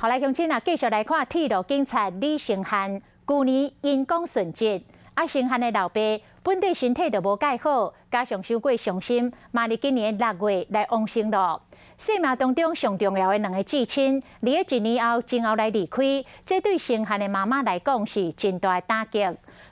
后来乡亲啊，继续来看铁路警察李成汉，去年因公殉职，成汉的老爸本地身体就无介好，加上伤过伤心，嘛伫今年6月来往生咯。生命当中上重要的2个至亲，伫1年后前后来离开，这对成汉的妈妈来讲是真大的打击。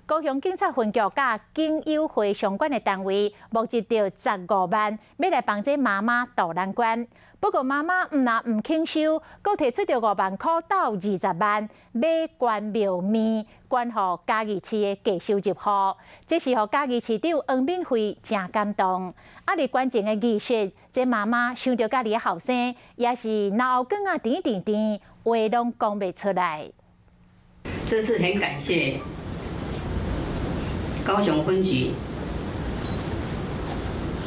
高雄警察分局甲警友会相关的单位，募集到15万，要来帮这妈妈渡难关。不过妈妈唔肯收，佫提出着5万块到20万，买关庙面，关予嘉义市的继收入户。这是予嘉义市长黄敏惠真感动。伫关前的仪式，这妈妈想着家己的后生，也是脑光啊甜甜甜，话拢讲袂出来。这次很感谢高雄分局。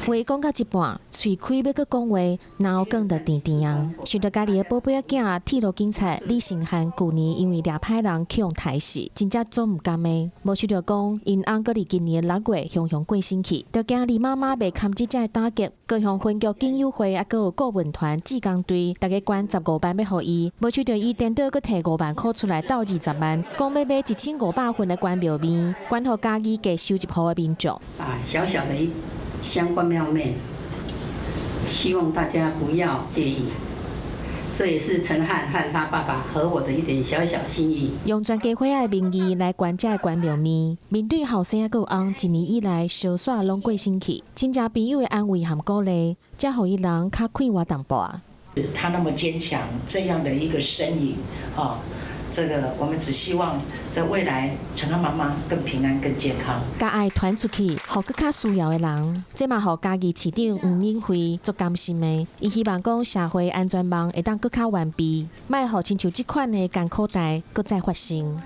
话讲到一半，嘴开要搁讲话，脑梗就甜甜啊！想到家己的宝贝仔囝，铁路警察李成汉，去年因为掠歹人去用刣死，真正做唔甘的。无想到讲，因翁搁伫今年6月雄过身去，就惊李妈妈袂堪即只打击。高雄分局警友会啊，搁有顾问团、志工队，大家捐15万要予伊。无想到伊颠倒搁摕5万块出来斗20万，讲要买1500份的关庙面，捐予嘉义给收集户的民众。小小的一相关庙面，希望大家不要介意。这也是陈汉和他爸爸和我的一点小小心意。用全家伙仔的名义来捐这关庙面，面对后生仔佮翁1年以来相煞拢过身去，亲戚朋友的安慰和鼓励，才互伊人较快活淡薄啊。他那么坚强，这样的一个身影啊。这个我们只希望在未来，陈汉妈妈更平安、更健康。甲爱传出去，互更较需要的人，这嘛互嘉义市长黄敏惠足甘心的。伊希望讲社会安全网会当更较完备，莫互亲像即款的艰苦代搁再发生。